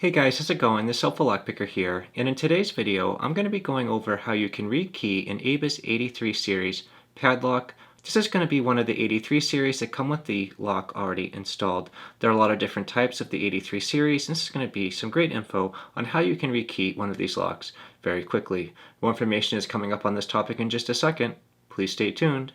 Hey guys, how's it going? This is HelpfulLockPicker here, and in today's video, I'm going to be going over how you can rekey an ABUS 83 series padlock. This is going to be one of the 83 series that come with the lock already installed. There are a lot of different types of the 83 series, and this is going to be some great info on how you can rekey one of these locks very quickly. More information is coming up on this topic in just a second. Please stay tuned.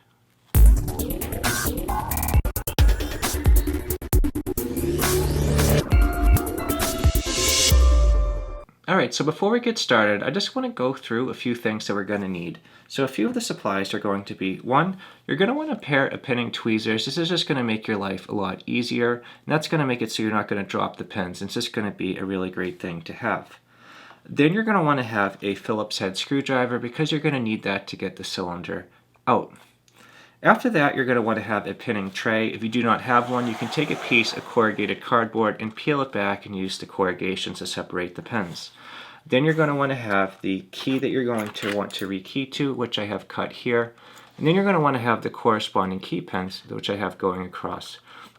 Alright, so before we get started, I just want to go through a few things that we're going to need. So a few of the supplies are going to be, one, you're going to want a pair of pinning tweezers. This is just going to make your life a lot easier, and that's going to make it so you're not going to drop the pins. It's just going to be a really great thing to have. Then you're going to want to have a Phillips head screwdriver because you're going to need that to get the cylinder out. After that, you're going to want to have a pinning tray. If you do not have one, you can take a piece of corrugated cardboard and peel it back and use the corrugations to separate the pins. Then you're going to want to have the key that you're going to want to rekey to, which I have cut here. And then you're going to want to have the corresponding key pins, which I have going across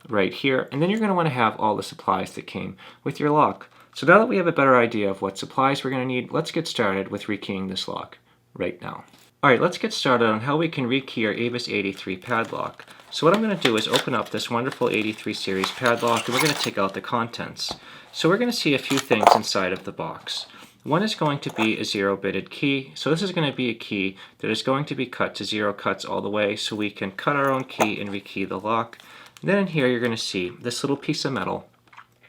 right here. And then you're going to want to have all the supplies that came with your lock. So now that we have a better idea of what supplies we're going to need, let's get started with rekeying this lock right now. Alright, let's get started on how we can rekey our ABUS 83 padlock. So what I'm going to do is open up this wonderful 83 series padlock, and we're going to take out the contents. So we're going to see a few things inside of the box. One is going to be a 0-bitted key. So this is going to be a key that is going to be cut to 0 cuts all the way, so we can cut our own key and rekey the lock. And then in here you're going to see this little piece of metal.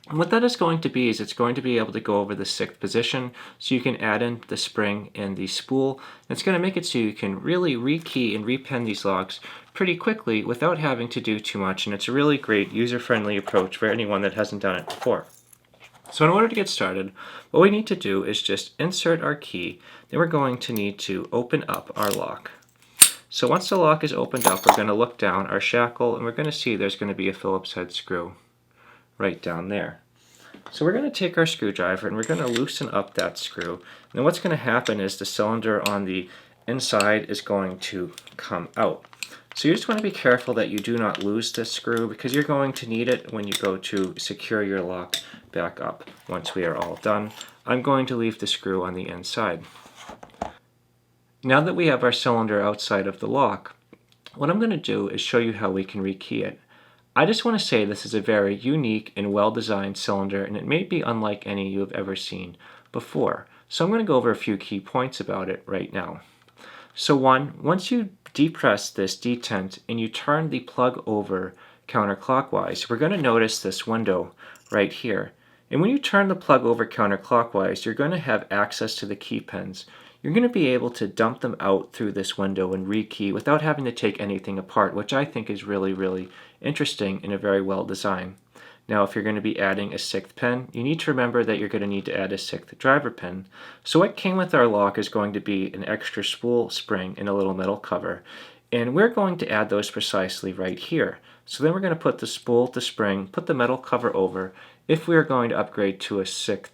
And what that is going to be is it's going to be able to go over the 6th position, so you can add in the spring and the spool. And it's going to make it so you can really rekey and repin these locks pretty quickly without having to do too much, and it's a really great user-friendly approach for anyone that hasn't done it before. So in order to get started, what we need to do is just insert our key. Then we're going to need to open up our lock. So once the lock is opened up, we're going to look down our shackle, and we're going to see there's going to be a Phillips head screw right down there. So we're going to take our screwdriver and we're going to loosen up that screw. And then what's going to happen is the cylinder on the inside is going to come out. So you just want to be careful that you do not lose this screw, because you're going to need it when you go to secure your lock back up. Once we are all done, I'm going to leave the screw on the inside. Now that we have our cylinder outside of the lock, what I'm going to do is show you how we can rekey it. I just want to say this is a very unique and well-designed cylinder, and it may be unlike any you have ever seen before. So I'm going to go over a few key points about it right now. So once you depress this detent and you turn the plug over counterclockwise, we're going to notice this window right here. And when you turn the plug over counterclockwise, you're going to have access to the key pins. You're going to be able to dump them out through this window and rekey without having to take anything apart, which I think is really, really interesting and a very well designed. Now, if you're going to be adding a 6th pin, you need to remember that you're going to need to add a 6th driver pin. So what came with our lock is going to be an extra spool, spring, and a little metal cover. And we're going to add those precisely right here. So then we're going to put the spool, the spring, put the metal cover over if we are going to upgrade to a 6th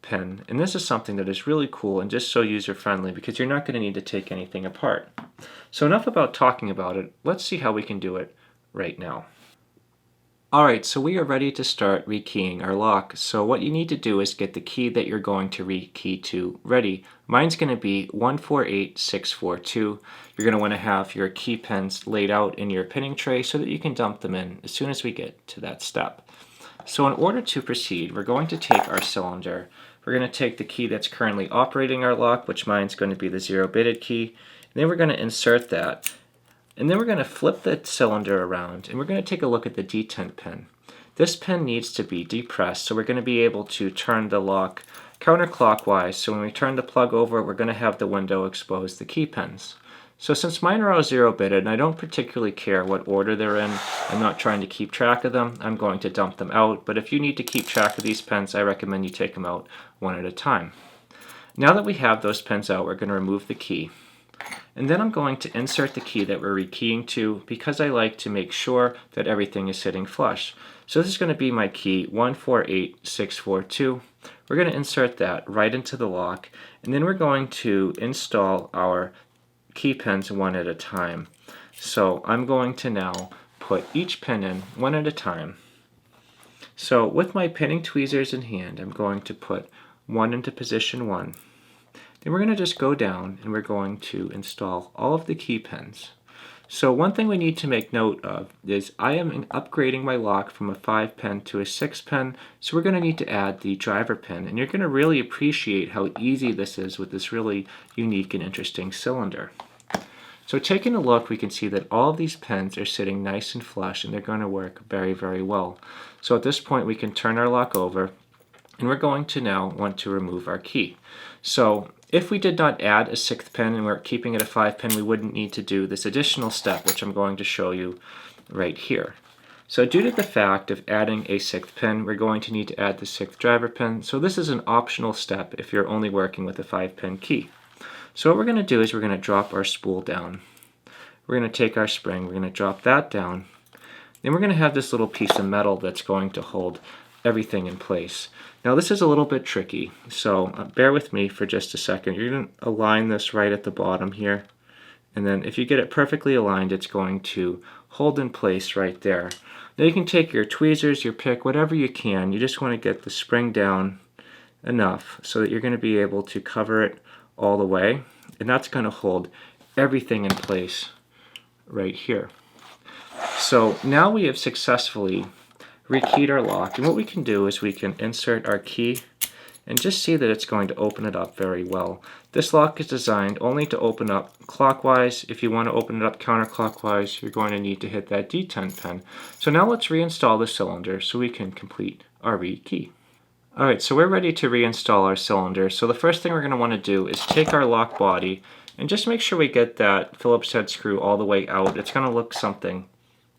pin. And this is something that is really cool and just so user-friendly, because you're not going to need to take anything apart. So enough about talking about it. Let's see how we can do it right now. Alright, so we are ready to start rekeying our lock. So what you need to do is get the key that you're going to rekey to ready. Mine's going to be 148642. You're going to want to have your key pins laid out in your pinning tray so that you can dump them in as soon as we get to that step. So in order to proceed, we're going to take our cylinder. We're going to take the key that's currently operating our lock, which mine's going to be the 0-bitted key, and then we're going to insert that. And then we're going to flip the cylinder around, and we're going to take a look at the detent pin. This pin needs to be depressed, so we're going to be able to turn the lock counterclockwise. So when we turn the plug over, we're going to have the window expose the key pins. So since mine are all 0-bitted, and I don't particularly care what order they're in, I'm not trying to keep track of them, I'm going to dump them out. But if you need to keep track of these pins, I recommend you take them out one at a time. Now that we have those pins out, we're going to remove the key. And then I'm going to insert the key that we're rekeying to, because I like to make sure that everything is sitting flush. So this is going to be my key 148642. We're going to insert that right into the lock, and then we're going to install our key pins one at a time. So I'm going to now put each pin in one at a time. So with my pinning tweezers in hand, I'm going to put one into position 1. Then we're going to just go down and we're going to install all of the key pins. So one thing we need to make note of is I am upgrading my lock from a 5-pin to a 6-pin, so we're going to need to add the driver pin, and you're going to really appreciate how easy this is with this really unique and interesting cylinder. So taking a look, we can see that all of these pins are sitting nice and flush, and they're going to work very, very well. So at this point we can turn our lock over, and we're going to now want to remove our key. So if we did not add a 6th pin and we're keeping it a 5-pin, we wouldn't need to do this additional step, which I'm going to show you right here. So due to the fact of adding a 6th pin, we're going to need to add the 6th driver pin. So this is an optional step if you're only working with a 5-pin key. So what we're going to do is we're going to drop our spool down. We're going to take our spring, we're going to drop that down. Then we're going to have this little piece of metal that's going to hold everything in place. Now this is a little bit tricky, so bear with me for just a second. You're going to align this right at the bottom here, and then if you get it perfectly aligned, it's going to hold in place right there. Now you can take your tweezers, your pick, whatever you can. You just want to get the spring down enough so that you're going to be able to cover it all the way, and that's going to hold everything in place right here. So now we have successfully rekeyed our lock, and what we can do is we can insert our key and just see that it's going to open it up very well. This lock is designed only to open up clockwise. If you want to open it up counterclockwise, you're going to need to hit that D10 pin. So now let's reinstall the cylinder so we can complete our rekey. Alright, so we're ready to reinstall our cylinder. So the first thing we're going to want to do is take our lock body and just make sure we get that Phillips head screw all the way out. It's going to look something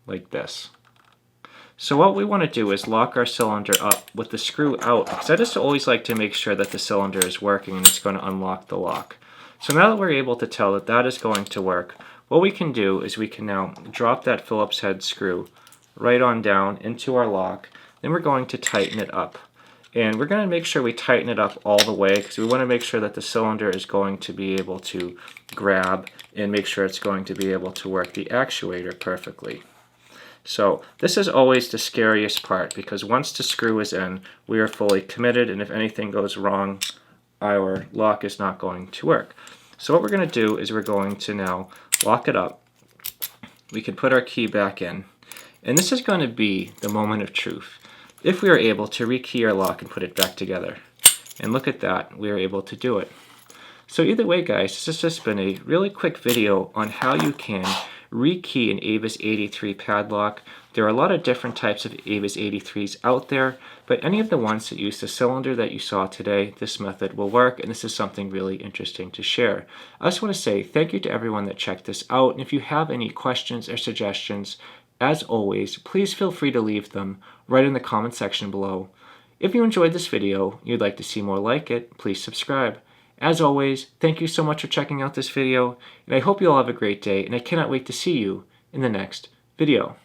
like this. So what we want to do is lock our cylinder up with the screw out, because I just always like to make sure that the cylinder is working and it's going to unlock the lock. So now that we're able to tell that that is going to work, what we can do is we can now drop that Phillips head screw right on down into our lock. Then we're going to tighten it up. And we're going to make sure we tighten it up all the way, because we want to make sure that the cylinder is going to be able to grab and make sure it's going to be able to work the actuator perfectly. So this is always the scariest part, because once the screw is in, we are fully committed, and if anything goes wrong, our lock is not going to work. So what we're going to do is we're going to now lock it up. We can put our key back in, and this is going to be the moment of truth. If we are able to rekey our lock and put it back together, and look at that, we are able to do it. So either way, guys, this has just been a really quick video on how you can rekey an Avis 83 padlock. There are a lot of different types of Avis 83s out there, but any of the ones that use the cylinder that you saw today, this method will work, and this is something really interesting to share. I just want to say thank you to everyone that checked this out, and if you have any questions or suggestions, as always, please feel free to leave them right in the comment section below. If you enjoyed this video and you'd like to see more like it, please subscribe. As always, thank you so much for checking out this video, and I hope you all have a great day, and I cannot wait to see you in the next video.